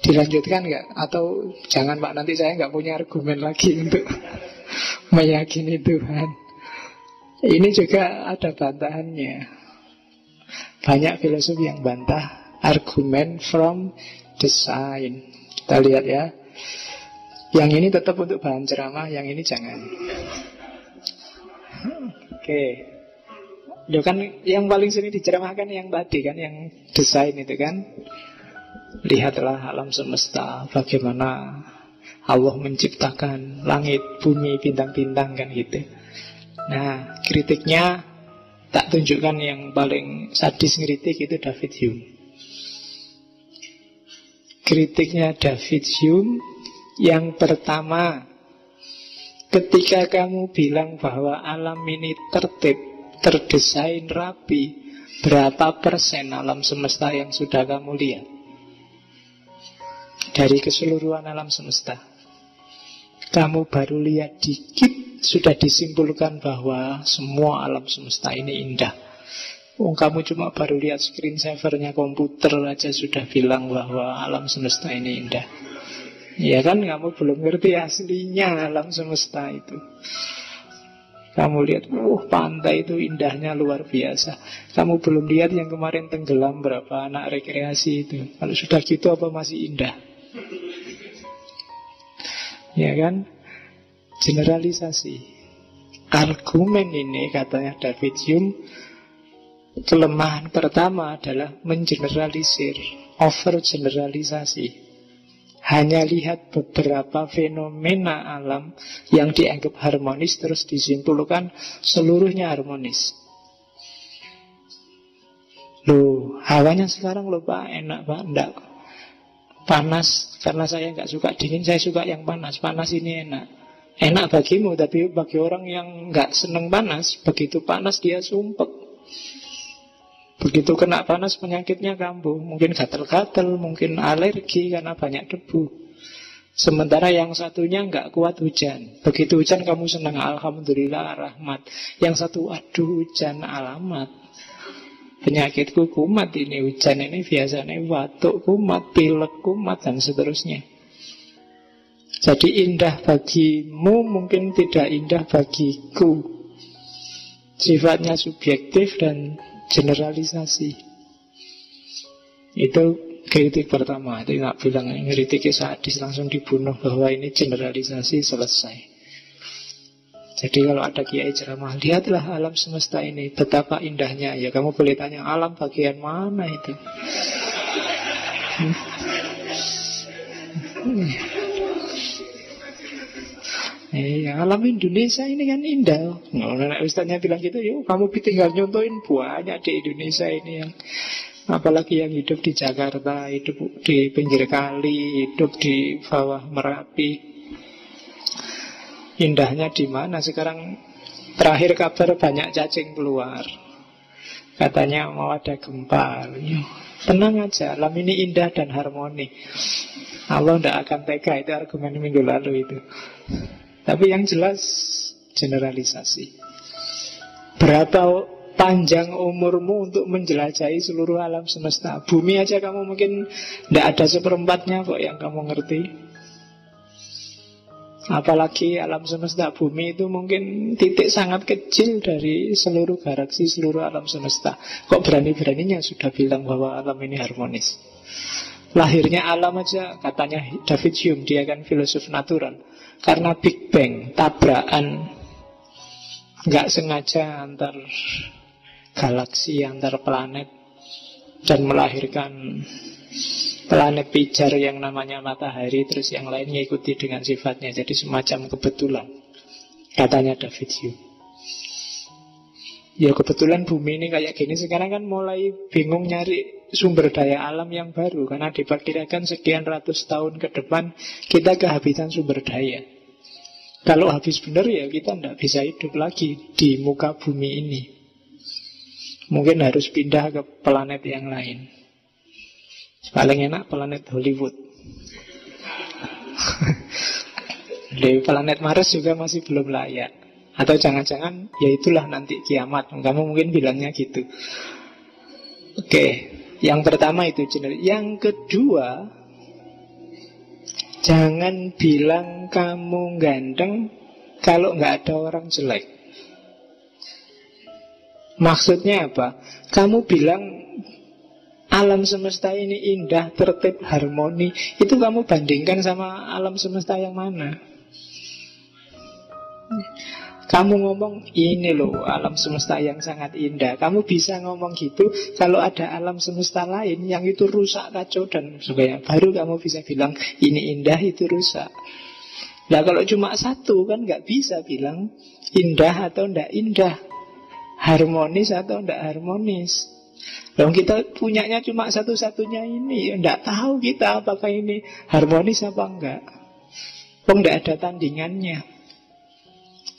Dilanjutkan nggak? Atau jangan Pak, nanti saya nggak punya argumen lagi untuk meyakini Tuhan. Ini juga ada bantahannya. Banyak filosof yang bantah argumen from design. Kita lihat ya. Yang ini tetap untuk bahan ceramah, yang ini jangan. Oke. Loh kan yang paling sering diceramahkan yang tadi kan, yang desain itu kan. Lihatlah alam semesta, bagaimana Allah menciptakan langit, bumi, bintang-bintang kan gitu. Nah, kritiknya tak tunjukkan yang paling sadis ngeritik itu David Hume. Kritiknya David Hume yang pertama, ketika kamu bilang bahwa alam ini tertib, terdesain rapi, berapa persen alam semesta yang sudah kamu lihat? Dari keseluruhan alam semesta, kamu baru lihat dikit, sudah disimpulkan bahwa semua alam semesta ini indah. Kamu cuma baru lihat screensavernya komputer aja sudah bilang bahwa alam semesta ini indah. Ya kan, kamu belum ngerti aslinya alam semesta itu. Kamu lihat, pantai itu indahnya luar biasa. Kamu belum lihat yang kemarin tenggelam berapa anak rekreasi itu. Kalau sudah gitu apa masih indah? Ya kan? Generalisasi. Argumen ini, katanya David Hume, kelemahan pertama adalah mengeneralisir, overgeneralisasi. Hanya lihat beberapa fenomena alam yang dianggap harmonis, terus disimpulkan seluruhnya harmonis. Loh, hawanya sekarang loh Pak, enak Pak, enggak. Panas, karena saya nggak suka dingin, saya suka yang panas. Panas ini enak. Enak bagimu, tapi bagi orang yang nggak seneng panas, begitu panas dia sumpek. Begitu kena panas penyakitnya kambuh. Mungkin gatal-gatal, mungkin alergi karena banyak debu. Sementara yang satunya nggak kuat hujan. Begitu hujan kamu senang, alhamdulillah rahmat. Yang satu, aduh hujan alamat. Penyakitku kumat ini, hujan ini biasanya batuk kumat, pilek kumat, dan seterusnya. Jadi indah bagimu mungkin tidak indah bagiku. Sifatnya subjektif dan generalisasi. Itu kritik pertama. Itu nggak bilang kritik sadis, langsung dibunuh bahwa ini generalisasi, selesai. Jadi kalau ada kiai ceramah, lihatlah alam semesta ini, betapa indahnya. Ya kamu boleh tanya, alam bagian mana itu? Alam Indonesia ini kan indah. Nah, ustaznya bilang gitu, yuk kamu tinggal nyontohin banyak di Indonesia ini yang, apalagi yang hidup di Jakarta, hidup di pinggir kali, hidup di bawah Merapi. Indahnya di mana? Sekarang terakhir kabar banyak cacing keluar. Katanya mau ada gempa. Tenang aja, alam ini indah dan harmoni. Allah tidak akan tega, itu argumen minggu lalu itu. Tapi yang jelas generalisasi. Berapa panjang umurmu untuk menjelajahi seluruh alam semesta? Bumi aja kamu mungkin tidak ada seperempatnya kok yang kamu ngerti. Apalagi alam semesta, bumi itu mungkin titik sangat kecil dari seluruh galaksi, seluruh alam semesta. Kok berani-beraninya sudah bilang bahwa alam ini harmonis? Lahirnya alam aja, katanya David Hume, dia kan filosof natural, karena Big Bang, tabrakan nggak sengaja antar galaksi, antar planet, dan melahirkan planet pijar yang namanya matahari, terus yang lain ngikuti dengan sifatnya. Jadi semacam kebetulan, katanya David Hume. Ya kebetulan bumi ini kayak gini. Sekarang kan mulai bingung nyari sumber daya alam yang baru, karena diperkirakan sekian ratus tahun ke depan kita kehabisan sumber daya. Kalau habis benar ya kita tidak bisa hidup lagi di muka bumi ini. Mungkin harus pindah ke planet yang lain. Paling enak planet Hollywood. Di planet Mars juga masih belum layak. Atau jangan-jangan ya itulah nanti kiamat. Kamu mungkin bilangnya gitu. Oke. Yang pertama itu generik. Yang kedua, jangan bilang kamu ganteng kalau nggak ada orang jelek. Maksudnya apa? Kamu bilang alam semesta ini indah, tertib, harmoni. Itu kamu bandingkan sama alam semesta yang mana? Kamu ngomong ini loh alam semesta yang sangat indah. Kamu bisa ngomong gitu kalau ada alam semesta lain yang itu rusak, kacau dan sebagainya. Baru kamu bisa bilang ini indah, itu rusak. Nah kalau cuma satu kan nggak bisa bilang indah atau ndak indah, harmonis atau ndak harmonis. Loh kita punyanya cuma satu-satunya ini, ndak tahu kita apakah ini harmonis apa enggak. Ndak ada tandingannya.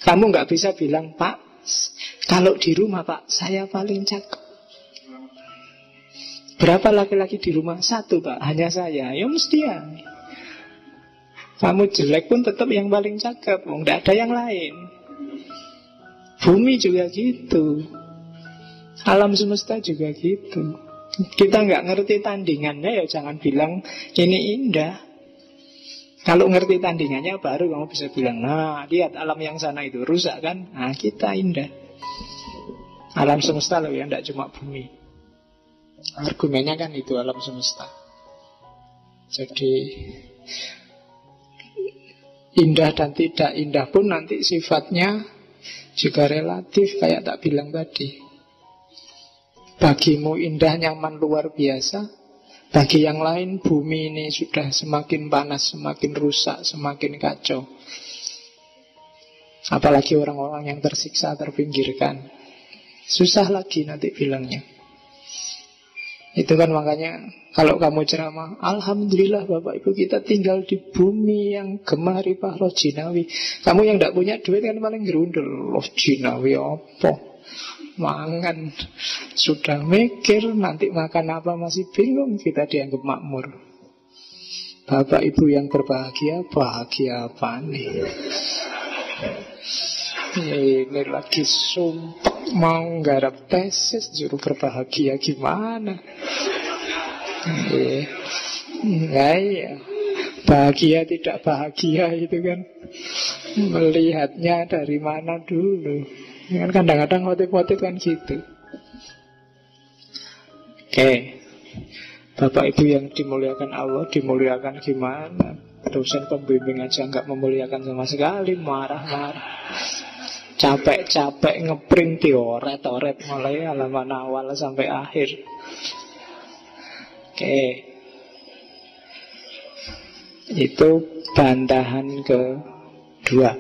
Kamu nggak bisa bilang, Pak, kalau di rumah Pak, saya paling cakep. Berapa laki-laki di rumah? Satu Pak, hanya saya. Ya mesti ya. Kamu jelek pun tetap yang paling cakep. Nggak ada yang lain. Bumi juga gitu. Alam semesta juga gitu. Kita nggak ngerti tandingannya, ya jangan bilang ini indah. Kalau ngerti tandingannya baru kamu bisa bilang, nah lihat alam yang sana itu rusak kan, nah kita indah. Alam semesta loh ya, tidak cuma bumi. Argumennya kan itu alam semesta. Jadi indah dan tidak indah pun nanti sifatnya juga relatif, kayak tak bilang tadi. Bagimu indah, nyaman, luar biasa. Bagi yang lain bumi ini sudah semakin panas, semakin rusak, semakin kacau. Apalagi orang-orang yang tersiksa, terpinggirkan. Susah lagi nanti bilangnya. Itu kan makanya kalau kamu ceramah, alhamdulillah Bapak Ibu kita tinggal di bumi yang gemari roh jinawi. Kamu yang tidak punya duit kan paling gerundel. Roh jinawi apa? Mangan. Sudah mikir nanti makan apa masih bingung, kita dianggap makmur. Bapak Ibu yang berbahagia, bahagia apa nih? Ini lagi sumpah mau nggarap tesis suruh berbahagia gimana? Nah, iya. Bahagia tidak bahagia itu kan melihatnya dari mana dulu. Kan kadang-kadang khotib-khotib kan gitu. Oke. Bapak Ibu yang dimuliakan Allah, dimuliakan gimana? Dosen pembimbing aja nggak memuliakan sama sekali, marah-marah. Capek-capek ngeprint dioret-oret mulai halaman awal sampai akhir. Oke. Itu bantahan kedua.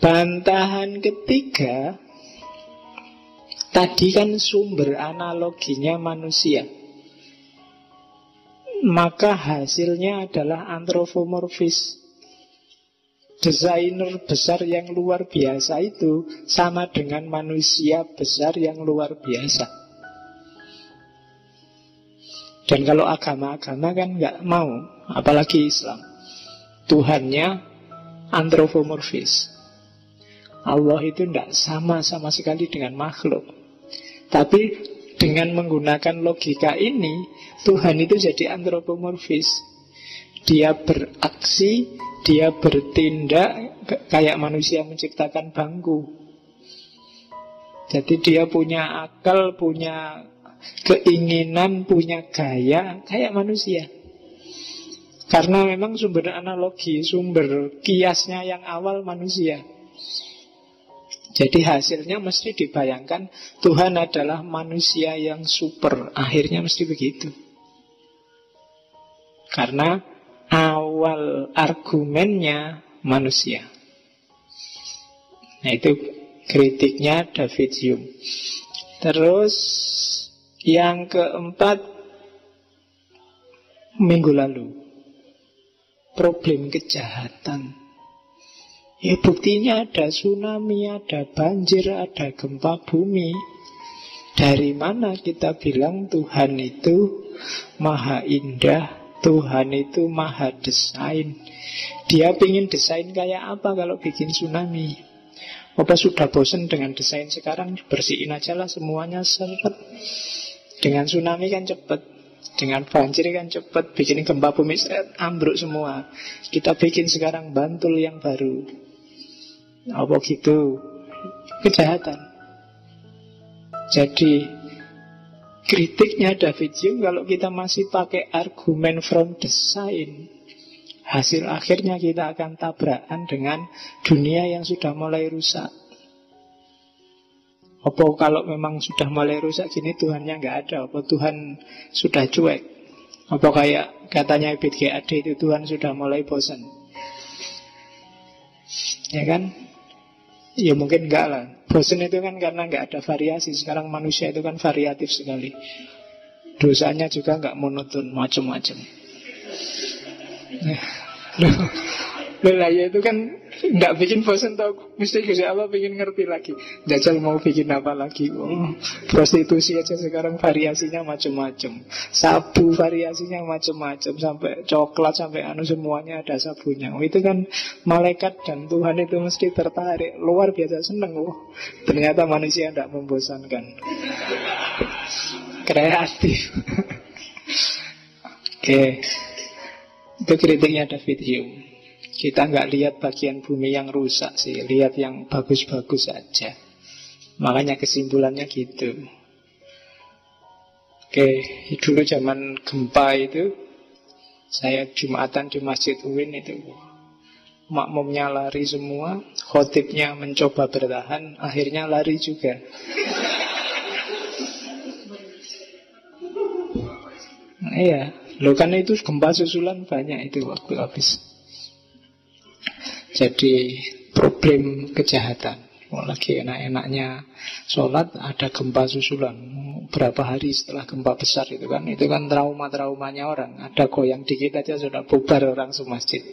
Bantahan ketiga, tadi kan sumber analoginya manusia, maka hasilnya adalah antropomorfis. Desainer besar yang luar biasa itu sama dengan manusia besar yang luar biasa. Dan kalau agama-agama kan nggak mau, apalagi Islam, Tuhannya antropomorfis. Allah itu tidak sama sekali dengan makhluk. Tapi dengan menggunakan logika ini, Tuhan itu jadi antropomorfis. Dia beraksi, dia bertindak kayak manusia menciptakan bangku. Jadi dia punya akal, punya keinginan, punya gaya kayak manusia. Karena memang sumber analogi, sumber kiasnya yang awal manusia. Jadi hasilnya mesti dibayangkan Tuhan adalah manusia yang super. Akhirnya mesti begitu. Karena awal argumennya manusia. Nah itu kritiknya David Hume. Terus yang keempat, minggu lalu, problem kejahatan. Ya buktinya ada tsunami, ada banjir, ada gempa bumi. Dari mana kita bilang Tuhan itu maha indah, Tuhan itu maha desain? Dia ingin desain kayak apa kalau bikin tsunami? Apa sudah bosan dengan desain sekarang? Bersihin aja lah semuanya seret. Dengan tsunami kan cepet. Dengan banjir kan cepat, bikin gempa bumi ambruk semua. Kita bikin sekarang Bantul yang baru. Apa gitu? Kejahatan. Jadi kritiknya David Hume, kalau kita masih pakai argumen from design, hasil akhirnya kita akan tabrakan dengan dunia yang sudah mulai rusak. Apa kalau memang sudah mulai rusak gini Tuhannya nggak ada? Apa Tuhan sudah cuek? Apa kayak katanya Ebit GAD itu Tuhan sudah mulai bosan? Ya kan? Ya mungkin enggak lah. Bosan itu kan karena nggak ada variasi. Sekarang manusia itu kan variatif sekali. Dosanya juga nggak monoton, macam-macam. Lah ya itu kan nggak bikin bosan tau. Mesti Gusti Allah bikin ngerti lagi. Jajal mau bikin apa lagi? Prostitusi aja sekarang variasinya macam-macam. Sabu variasinya macam-macam. Sampai coklat, sampai semuanya ada sabunya. Itu kan malaikat dan Tuhan itu mesti tertarik. Luar biasa seneng. Ternyata manusia tidak membosankan. Kreatif. Oke. Itu kritiknya David Hume. Kita nggak lihat bagian bumi yang rusak sih, lihat yang bagus-bagus saja. Makanya kesimpulannya gitu. Oke, dulu zaman gempa itu, saya Jumatan di Masjid UIN itu, makmumnya lari semua, khotibnya mencoba bertahan, akhirnya lari juga. Nah, iya, loh kan itu gempa susulan banyak itu waktu habis. Jadi problem kejahatan. Lagi enak-enaknya sholat ada gempa susulan. Berapa hari setelah gempa besar itu kan trauma-traumanya orang. Ada goyang dikit aja sudah bubar orang semasjid.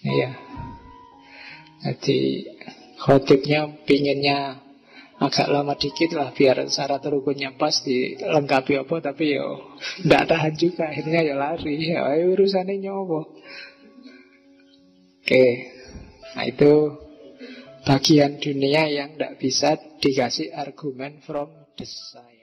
Iya. Jadi khotibnya pinginnya agak lama dikit lah biar syarat rukunnya pas dilengkapi apa, tapi yo ndak tahan juga, akhirnya ya lari. Ya urusannya nyowo. Oke, nah itu bagian dunia yang tidak bisa dikasih argumen from design.